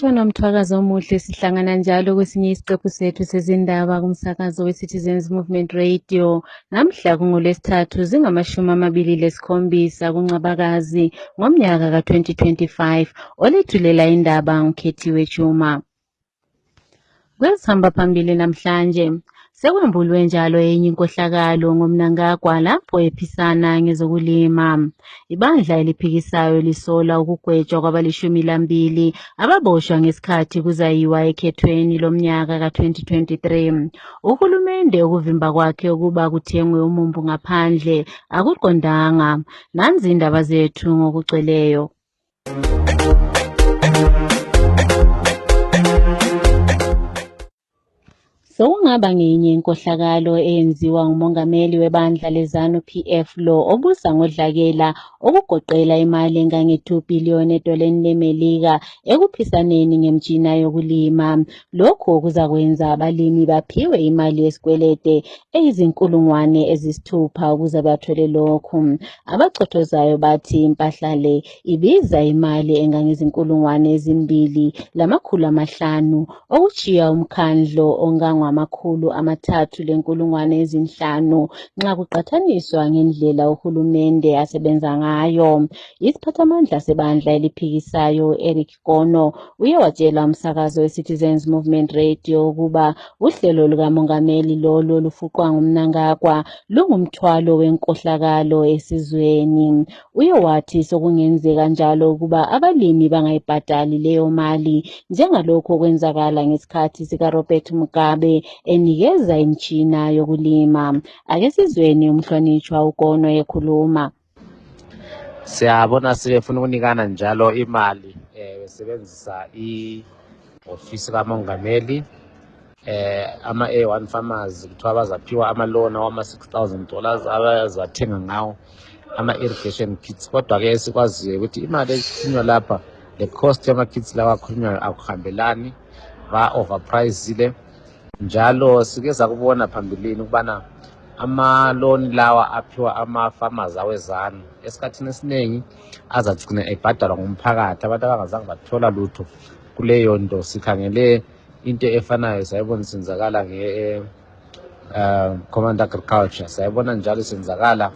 Sawubona Mthwakazi omuhle, sihlangana njalo kwesinye isiqephu sethu sezindaba kumsakazo we-Citizens Movement Radio. Namhla kungoLwesithathu zingama-27 kuNcwabakazi ngomnyaka ka-2025. Olethulela indaba ngukhethiwe Juma. Kwesihamba phambili namhlanje sekwembulwe njalo enye inkohlakalo ngomNangagwa lapho ephisana ngezokulima. Ibandla eliphikisayo lisola ukugwetshwa kwabali-12 ababoshwa ngesikhathi kuzayiwa ekhethweni lomnyaka ka-2023. Uhulumende ukuvimba kwakhe ukuba kuthengwe umumbu ngaphandle akuqondanga. Nanzi indaba zethu ngokugcweleyo. Sokungaba ngenye inkohlakalo eyenziwa ngumongameli webandla leZanu PF lo obusa ngodlakela okugoqela imali engange-2 billion edoleni leMelika ekuphisaneni ngemtshina yokulima. Lokhu kuzakwenza abalimi baphiwe imali yesikwelede eyizi-6,000 ukuze bathole lokhu. Abachothozayo bathi impahla le ibiza imali engange-2,500 okuchiya umkhandlo ongangama-305,000 nxa kuqathaniswa ngendlela uhulumende asebenza ngayo. Isiphathamandla sebandla eliphikisayo Eric Kono uye watshela umsakazo we-Citizens Movement Radio ukuba uhlelo lukamongameli lolu olufuqwa nguMnangagwa lungumthwalo wenkohlakalo esizweni. Uye wathi sokungenzeka njalo ukuba abalimi bangayibhadali leyo mali njengalokho okwenzakala ngesikhathi sikaRobert Mugabe enikeza imtshina yokulima. Ake sizweni umhlonishwa uKono ekhuluma. Siyabona sifuna ukunikana njalo imali besebenzisa i-ofisi kamongameli ama-A1 farmers kuthiwa bazaphiwa ama-loan wama-$6,000 abazathenga ngawo ama-irrigation kits. Kodwa-ke sikwaziyo ukuthi imali ekhulunywa lapha le cost yama-kits lawa akhulunywayo akuhambelani, ba-overpricile. Njalo sike sakubona phambilini ukubana ama-loan lawa aphiwa ama-farmers awezanu esikhathini esiningi azagcina ebhadalwa ngumphakathi, abantu abangazange bathola lutho kuleyo nto. Sikhangele into efanayo sayibona isenzakala Command Agriculture, sayibona njalo isenzakala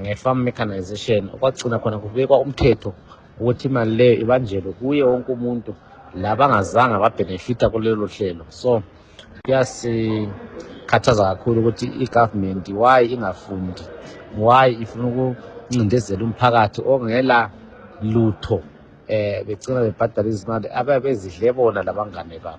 nge-farm mechanization, okwagcina khona kubekwa umthetho ukuthi imali leyo ibanjelwe kuye wonke umuntu labangazange babhenefita kulelo hlelo. So kuyasikhathaza kakhulu ukuthi i-government why ingafundi, why ifuna ukuncindezela umphakathi ongela lutho begcina bebhadala izimali ababe bezidle bona labangane babo.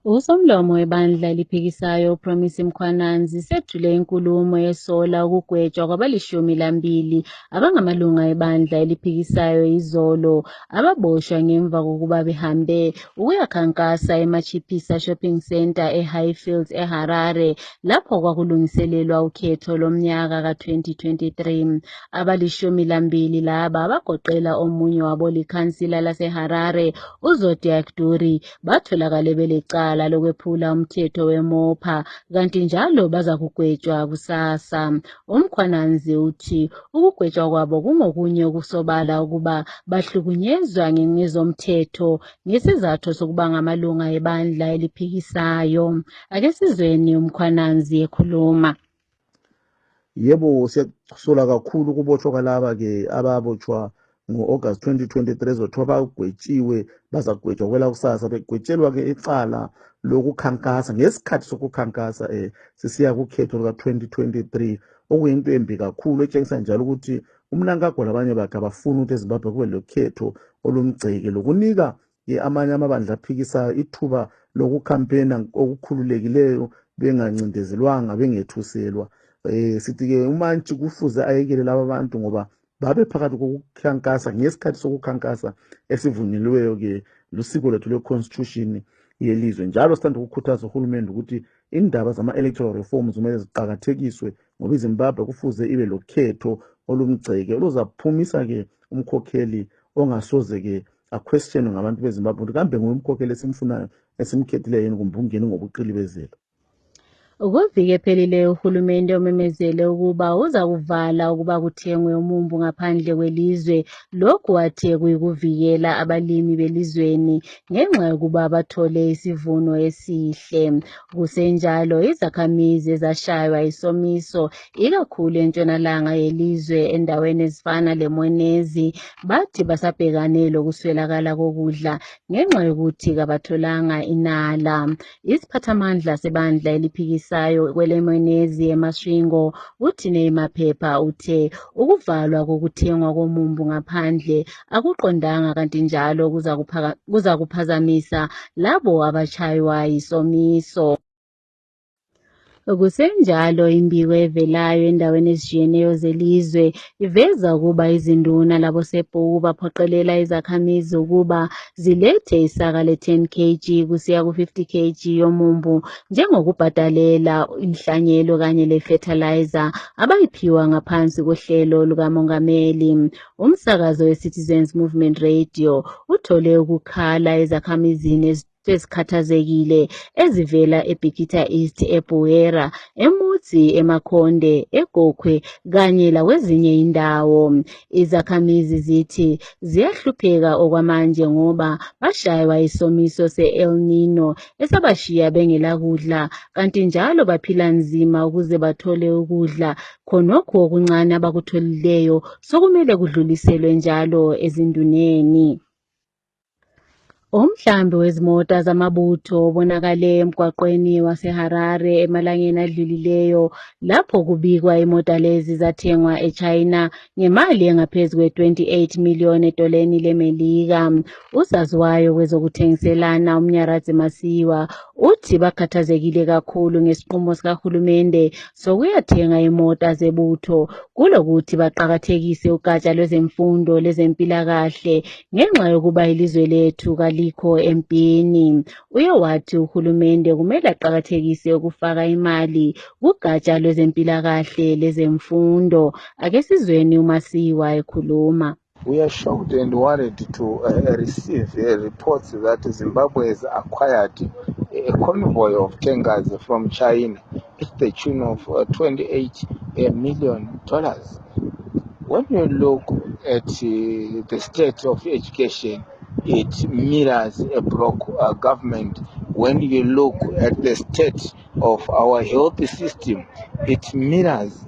Usomlomo webandla eliphikisayo uPromise Mkhwananzi sethule inkulumo yesola ukugwetshwa kwabali-12 abangamalunga ebandla eliphikisayo izolo ababoshwa ngemva kokuba behambe ukuyakhankasa eMachipisa Shopping Center eHighfields eHarare lapho kwakulungiselelwa ukhetho lomnyaka ka-2023. Abali-12 laba bagoqela omunye wabo likhansila laseHarare uZodiac Duri batholakale belecala lokwephula umthetho weMopa kanti njalo baza kugwetshwa kusasa. UMkhwananzi uthi ukugwetshwa kwabo kungokunye ukusobala ukuba bahlukunyezwa ngezomthetho ngesizathu sokuba ngamalunga ebandla eliphikisayo. Ake sizweni uMkhwananzi ekhuluma. Yebo, siyasola kakhulu ukubotshwa kwalaba-ke ababotshwa ngo-August 2023 ezothiwa bagwetshiwe bazagwetshwa kwela kusasa, begwetshelwa-ke icala lokukhankasa ngesikhathi sokukhankasa sisiya kukhetho luka-2023, okuyinto embi kakhulu etshengisa njalo ukuthi uMnangagwa labanye bakhe abafuni ukuthi eZimbabwe kube lokhetho olumgceke lokunika amanye amabandla aphikisayo ithuba lokukhampena okukhululekileyo bengancindezelwanga bengethuselwa. Sithi-ke uMantshi kufuze ayekele laba bantu ngoba babe phakathi kokukhankasa ngesikhathi sokukhankasa esivunyelweyo-ke lusiko lethu lwe-constitution yelizwe. Njalo sithanda ukukhuthaza uhulumende ukuthi indaba zama-electoral reforms kumele ziqakathekiswe ngoba iZimbabwe kufuze ibe lokhetho olumgceke oluzaphumisa-ke umkhokheli ongasoze-ke aquestionwe ngabantu beZimbabwe ukuthi kambe nguye umkhokheli esimfunayo esimkhethileyo yini kumbe ungene ngobuqilibezelo. Ukuvika ephelile uhulumende umemezele ukuba uza kuvala ukuba kuthengwe umumbu ngaphandle kwelizwe. Lokhu wathe kuyikuvikela abalimi belizweni ngenxa yokuba bathole isivuno esihle. Kusenjalo izakhamizi ezashaywa isomiso ikakhulu entshonalanga yelizwe endaweni ezifana leMwenezi bathi basabhekane lokuswelakala kokudla ngenxa yokuthi kabatholanga inala. Isiphathamandla sebandla eliphikisayo kweleMwenezi eMasvingo uTinei Maphepha uthe ukuvalwa kokuthengwa komumbu ngaphandle akuqondanga kanti njalo kuza kuphazamisa labo abashaywa yisomiso. Kusenjalo imbiko evelayo endaweni ezishiyeneyo zelizwe iveza ukuba izinduna labosebhuku baphoqelela izakhamizi ukuba zilethe isaka le-10 kg kusiya ku-50 kg yomumbu njengokubhadalela inhlanyelo kanye le-fertilizer abayiphiwa ngaphansi kohlelo lukamongameli. Umsakazo we-Citizens Movement Radio uthole ukukhala ezakhamizini ezikhathazekile ezivela eBikita East, eBuera, eMutsi, eMakhonde, eGokhwe kanye lakwezinye indawo. Izakhamizi zithi ziyahlupheka okwamanje ngoba bashaywa isomiso se-El Nino esabashiya bengelakudla kanti njalo baphila nzima ukuze bathole ukudla. Khonokho okuncane abakutholileyo sokumele kudluliselwe njalo ezinduneni. Umhlambi wezimota zamabutho ubonakale emgwaqweni waseHarare emalangeni adlulileyo lapho kubikwa imota lezi zathengwa eChina ngemali engaphezu kwe-28 million edoleni leMelika. Usaziwayo kwezokuthengiselana uMnyaradzi Masiyiwa uthi bakhathazekile kakhulu ngesiqumo sikahulumende sokuyathenga imota zebutho kulokuthi baqakathekise ugatsha lwezemfundo lezempilakahle ngenxa yokuba ilizwe lethu kalikho empini. Uye wathi uhulumende kumele aqakathekise ukufaka imali kugatsha lwezempilakahle lezemfundo. Ake sizweni uMasiyiwa ekhuluma. We are shocked and worried to receive reports that Zimbabwe has acquired a convoy of tankers from China at the tune of $28 million. When you look at the state of education, it mirrors a broke government. When you look at the state of our health system, it mirrors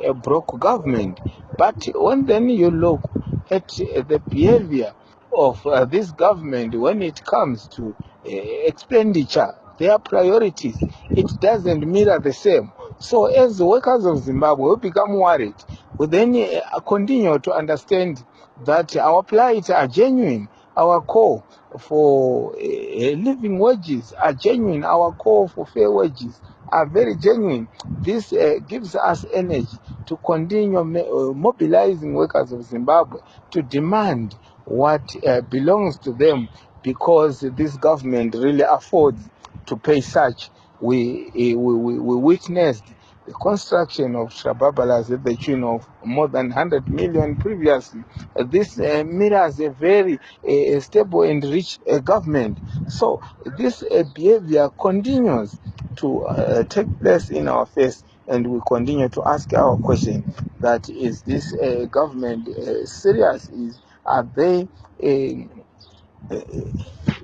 a broke government. But when then you look at the behavior of this government when it comes to expenditure, their priorities, it doesn't mirror the same. So as the workers of Zimbabwe, we become worried. We then continue to understand that our plight are genuine. Our call for living wages are genuine. Our call for fair wages are very genuine. This gives us energy to continue mobilizing workers of Zimbabwe to demand what belongs to them, because this government really affords to pay such. We witnessed the construction of Shababalas at the tune of more than 100 million previously. This mirrors a very stable and rich government. So this behavior continues to take place in our face, and we continue to ask our question that is this government serious? Are they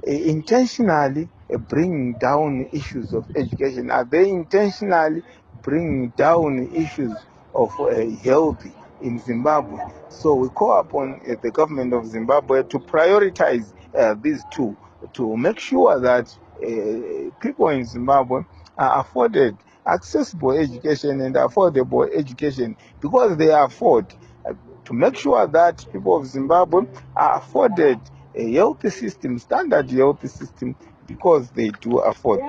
intentionally bringing down issues of education? Are they intentionally bringing down issues of health in Zimbabwe? So we call upon the government of Zimbabwe to prioritize these two, to make sure that people in Zimbabwe are afforded accessible education and affordable education, because they afford, to make sure that people of Zimbabwe are afforded a healthy system, standard healthy system, because they do afford.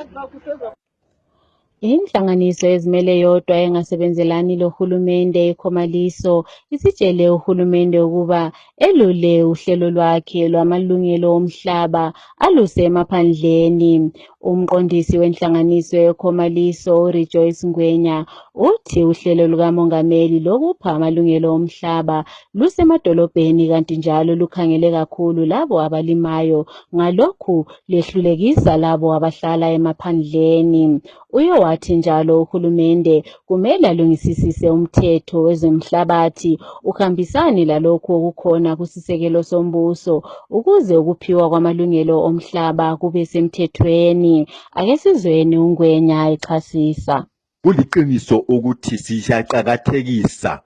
Inhlanganiso ezimele yodwa engasebenzelani lohulumende iKhomaliso isitshele uhulumende ukuba elule uhlelo lwakhe lwamalungelo omhlaba aluse emaphandleni. Umqondisi wenhlanganiso yeKhomaliso Rejoice Ngwenya uthi uhlelo lukamongameli lokupha amalungelo omhlaba lusemadolobheni kanti njalo lukhangele kakhulu labo abalimayo, ngalokhu lehlulekisa labo abahlala emaphandleni. Uye wathi njalo uhulumende kumele alungisisise umthetho wezomhlabathi uhambisane lalokhu okukhona kusisekelo sombuso ukuze ukuphiwa kwamalungelo omhlaba kube semthethweni. Ake sizweni uNgwenya echasisa. Kuliqiniso ukuthi siyaqakathekisa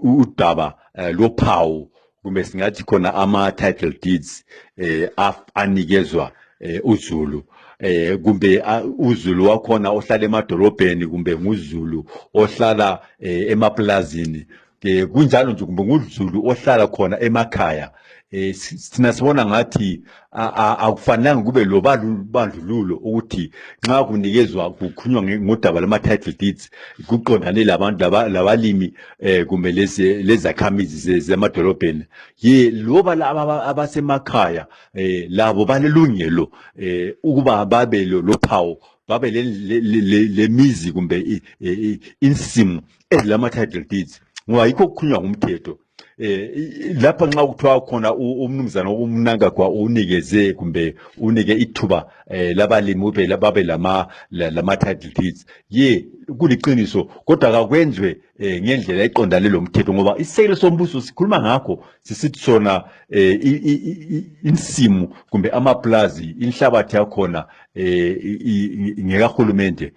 udaba lophawu kumbe singathi khona ama-title deeds anikezwa uZulu kumbe uZulu wakhona ohlala emadolobheni kumbe nguZulu ohlala emaplazini kunjalo nje kumbe nguZulu ohlala khona emakhaya. Sina sibona ngathi akufanele kube lobandlululo ukuthi nxa kunikezwa kukhulunywa ngodaba lama-title deeds kuqondane labantu labalimi kumbe lezakhamizi zemadolobheni loba laba abasemakhaya labo balelungelo ukuba babe lophawu babe lemizi kumbe insimu ezilama-title deeds ngoba yikho kukhulunywa ngumthetho. Lapha nxa kuthiwa khona umnumzana uMnangagwa unikeze kumbe unike ithuba labalimi ube babe lama-title deeds kuliqiniso kodwa kakwenzwe ngendlela eqondane lomthetho ngoba isisekelo sombuso sikhuluma ngakho sisithi sona insimu kumbe amaplazi inhlabathi yakhona ngekahulumende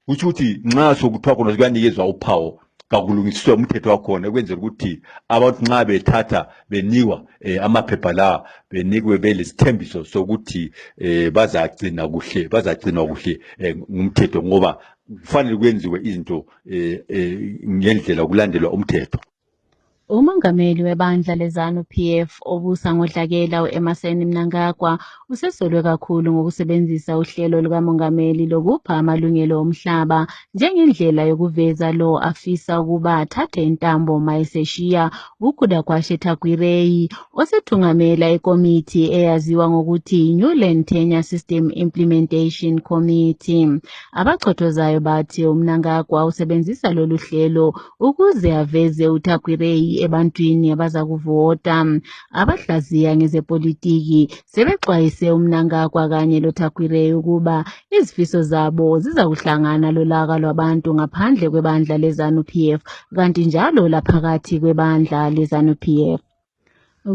kusho ukuthi nxa sokuthiwa khona kuyanikezwa uphawu kakulungisiswa umthetho wakhona ukwenzela ukuthi abantu nxa bethatha benikwa amaphepha lawa benikwe belesithembiso sokuthi bazagcinwa kuhle ngumthetho ngoba kufanele kwenziwe izinto ngendlela kulandelwa umthetho. Umongameli webandla lezanu PF obusa ngodlakela uEmmerson Mnangagwa usesolwe kakhulu ngokusebenzisa uhlelo lukamongameli lokupha amalungelo omhlaba njengendlela yokuveza lo afisa ukuba athathe intambo mayeseshiya uKhudakwashe Takwirei osethungamela ikomiti eyaziwa ngokuthi Newland Tenure System Implementation Committee. Abachothozayo bathi uMnangagwa usebenzisa lolu hlelo ukuze aveze uTakwirei ebantwini abaza kuvota. Abahlaziya ngezepolitiki sebexwayise uMnangagwa kanye loTakwirei ukuba izifiso zabo ziza kuhlangana lolaka lwabantu ngaphandle kwebandla lezanu PF kanti njalo laphakathi kwebandla lezanu PF.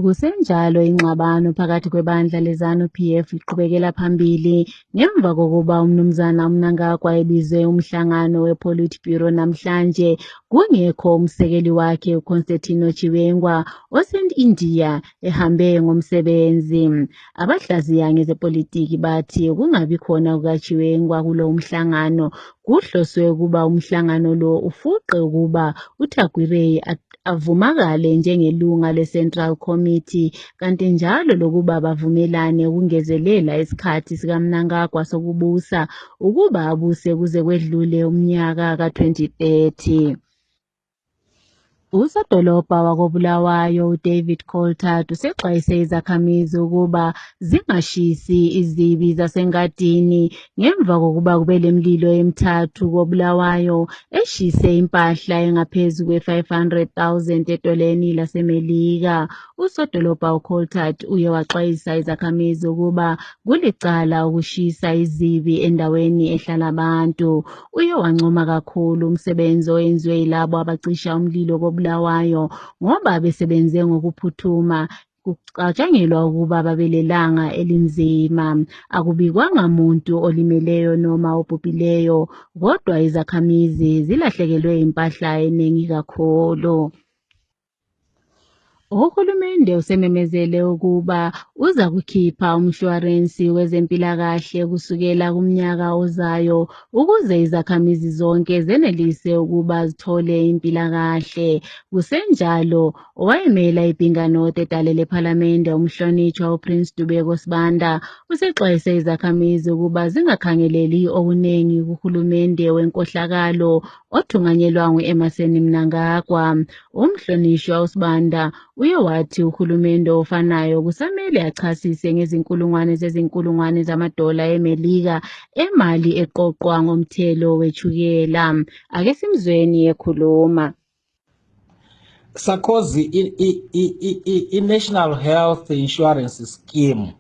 Kusenjalo ingxabano phakathi kwebandla lezanu PF iqhubekela phambili ngemva kokuba umnumzana uMnangagwa ebize umhlangano wePolitburo namhlanje kungekho umsekeli wakhe uConstantino Chiwenga oseNdiya ehambe ngomsebenzi. Abahlaziya ngezepolitiki bathi kungabi khona kukaChiwenga kulo umhlangano kuhloswe ukuba umhlangano lo ufuqe ukuba uTakwirei avumakale njengelunga leCentral Committee kanti njalo lokuba bavumelane ukungezelela isikhathi sikaMnangagwa sokubusa ukuba abuse kuze kwedlule umnyaka ka-2030. Usadolobha wakoBulawayo uDavid Coltart usexwayise izakhamizi ukuba zingashisi izibi zasengadini ngemva kokuba kube lemlilo emithathu koBulawayo eshise impahla engaphezu kwe-500,000 etoleni laseMelika. Usodolobha uColtart uye waxwayisa izakhamizi ukuba kulicala ukushisa izibi endaweni ehlala abantu. Uye wancoma kakhulu umsebenzi oyenziwe yilabo abacisha umlilo koBulawayo ngoba besebenze ngokuphuthuma kucatshangelwa ukuba babelelanga elinzima. Akubikwanga muntu olimeleyo noma obhubhileyo kodwa izakhamizi zilahlekelwe impahla eningi kakhulu. Uhulumende usememezele ukuba uza kukhipha umshwarensi wezempilakahle kusukela kumnyaka ozayo ukuze izakhamizi zonke zenelise ukuba zithole impilakahle. Kusenjalo, owayemela ibhinganote edale lephalamende umhlonitshwa uPrince Dubeko Sibanda usexwayise izakhamizi ukuba zingakhangeleli okuningi kuhulumende wenkohlakalo othunganyelwa ngu-Emmerson Mnangagwa. Umhlonishwa uSibanda uye wathi uhulumende ofanayo kusamele achasise ngezinkulungwane zamadola eMelika emali eqoqwa ngomthelo wechukela. Ake simzweni ekhuluma. Sakhozi i-National Health Insurance Scheme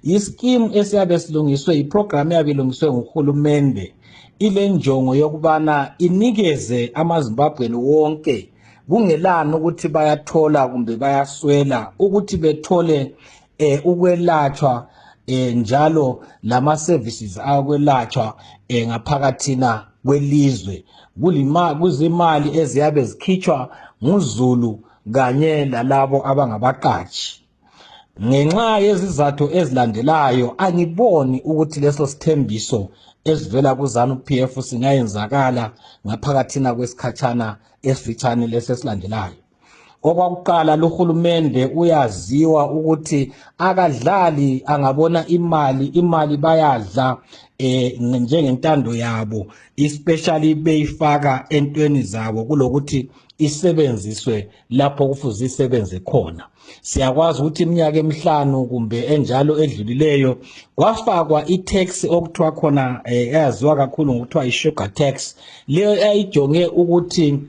yischeme esiyabe silungiswe iprogram yabe ilungiswe nguhulumende ile njongo yokubana inikeze amaZimbabweni wonke kungelani ukuthi bayathola kumbe bayaswela ukuthi bethole ukwelatshwa njalo lama services akwelatshwa ngaphakathina kwelizwe kuzimali eziyabe zikhitshwa nguzulu kanye lalabo abangabaqatshi. Ngenxa yezizathu ezilandelayo angiboni ukuthi leso sithembiso esivela kuZANU-PF singayenzakala ngaphakathina kwesikhatshana esifitshane lesesilandelayo. Okwakuqala lohulumende uyaziwa ukuthi akadlali angabona imali bayadla njengentando yabo especially beyifaka entweni zabo kulokuthi isebenziswe lapho kufuze isebenze khona. Siyakwazi ukuthi iminyaka emihlanu kumbe enjalo edlulileyo kwafakwa i-tax okuthiwa khona eyaziwa kakhulu ngokuthiwa i-sugar tax leyo eyayijonge ukuthi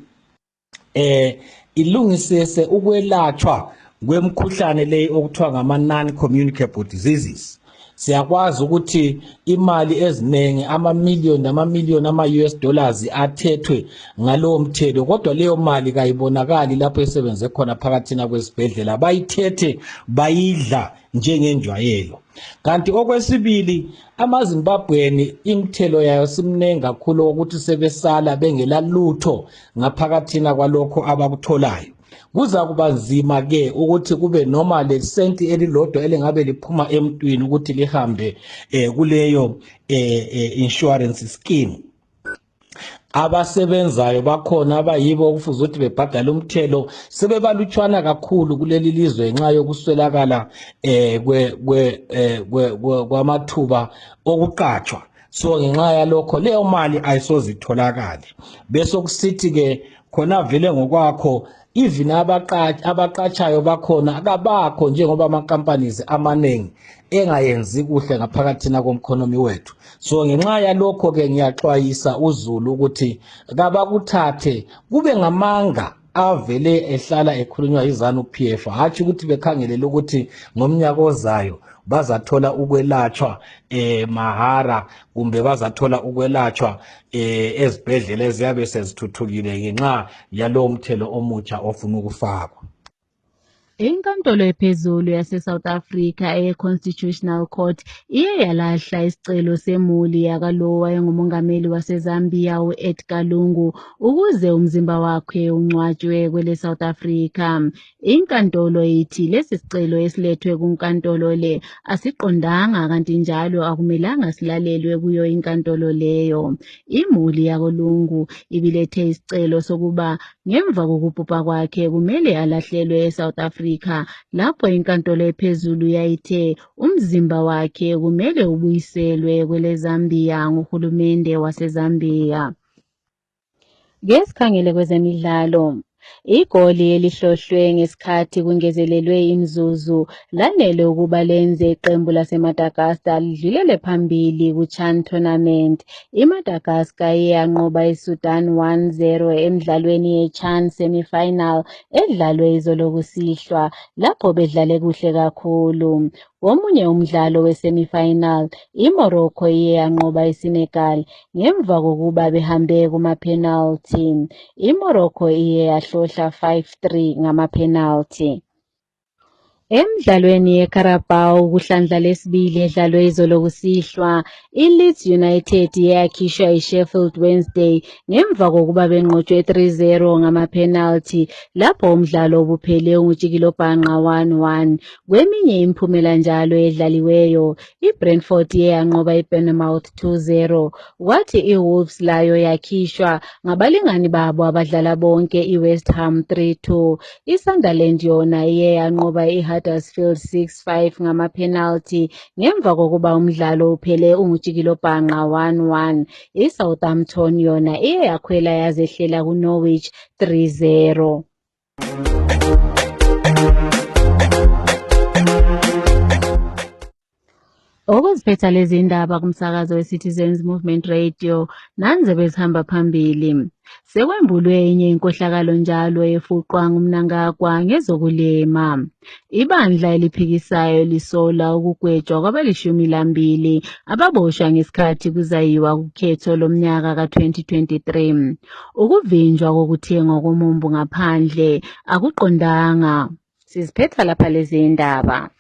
ilungisese ukwelatshwa kwemkhuhlane leyi okuthiwa ngama non-communicable diseases. Siyakwazi ukuthi imali eziningi amamiliyoni ama-US dollars athethwe ngalowo mthelo kodwa leyo mali kayibonakali lapho esebenze khona phakathina kwesibhedlela bayithethe bayidla njengenjwayelo. Kanti okwesibili amaZimbabweni imthelo yayo simnengi kakhulu ukuthi sebesala bengela lutho ngaphakathina kwalokho abakutholayo. Kuza kuba nzima ke ukuthi kube noma lesenti elilodwa elingabe liphuma emntwini ukuthi lihambe kuleyo insurance scheme. Abasebenzayo bakhona abayibo okufuze ukuthi bebhadala umthelo sebebalutshwana kakhulu kuleli lizwe ngenxa yokuswelakala kwamathuba okuqatshwa. So ngenxa yalokho leyo mali ayisozitholakali. Bese kusithi ke khona vele ngokwakho even abaqatshayo bakhona akabakho njengoba ama-companies amaningi engayenzi kuhle ngaphakathina komkhonomi wethu. So ngenxa yalokho ke ngiyaxwayisa uZulu ukuthi kabakuthathe kube ngamanga avele ehlala ekhulunywa yiZANU-PF hatshi ukuthi bekhangelele ukuthi ngomnyaka ozayo bazathola ukwelatshwa mahara kumbe bazathola ukwelatshwa ezibhedlela eziyabe sezithuthukile ngenxa yalowo mthelo omutsha ofuna ukufakwa. Inkantolo ephezulu yase-South Africa eye-Constitutional Court iye yalahla isicelo semuli yakalowo wayengumongameli waseZambia u-Edgar Lungu ukuze umzimba wakhe ungcwatshwe kwele-South Africa. Inkantolo ithi lesi sicelo esilethwe kunkantolo le asiqondanga kanti njalo akumelanga silalelwe kuyo inkantolo leyo. Imuli yakolungu ibilethe isicelo sokuba ngemva kokubhubha kwakhe kumele alahlelwe eSouth Africa lapho inkantolo ephezulu yayithe umzimba wakhe kumele ubuyiselwe kweleZambia nguhulumende waseZambia. Ngesikhangele kwezemidlalo, igoli elihlohlwe ngesikhathi kungezelelwe imizuzu lanele ukuba lenze iqembu laseMadagascar lidlulele phambili kuChan Tournament. iMadagascar yanqoba iSudan 1-0 emidlalweni yeChan semi-final edlalwe izolo kusihlwa lapho bedlale kuhle kakhulu. Womunye umdlalo we-semi-final, iMorocco iye yanqoba iSenegal ngemva kokuba behambe kuma-penalty. iMorocco iye yahlohla 5-3 ngama-penalty. Emidlalweni yeCarabao kuhlandla lesibili edlalwe izolo kusihlwa, iLeeds United yakhishwa iSheffield Wednesday ngemva kokuba benqotshwe 3-0 ngama-penalty lapho umdlalo ubuphele ungutshikilobhanqa 1-1. Kweminye imiphumela njalo edlaliweyo, iBrentford yanqoba iBournemouth 2-0, kwathi iWolves layo yakhishwa ngabalingani babo abadlala bonke iWest Ham 3-2. iSunderland yona iye yanqoba iHuddersfield 6-5 ngama-penalty ngemva kokuba umdlalo uphele ungutshikilobhanqa 1-1. iSouthampton yona iye yakhwela yazehlela kuNorwich 3-0. Okuziphetha lezi ndaba kumsakazo weCitizens Movement Radio nanze bezihamba phambili. Sekwembulwe enye inkohlakalo njalo efuqwa ngumnangagwa ngezokulima. Ibandla eliphikisayo lisola ukugwetshwa kwabali12 ababoshwa ngesikhathi kuzayiwa kukhetho lomnyaka ka-2023. Ukuvinjwa kokuthengwa komumbu ngaphandle akuqondanga. Siziphetha lapha lezi ndaba.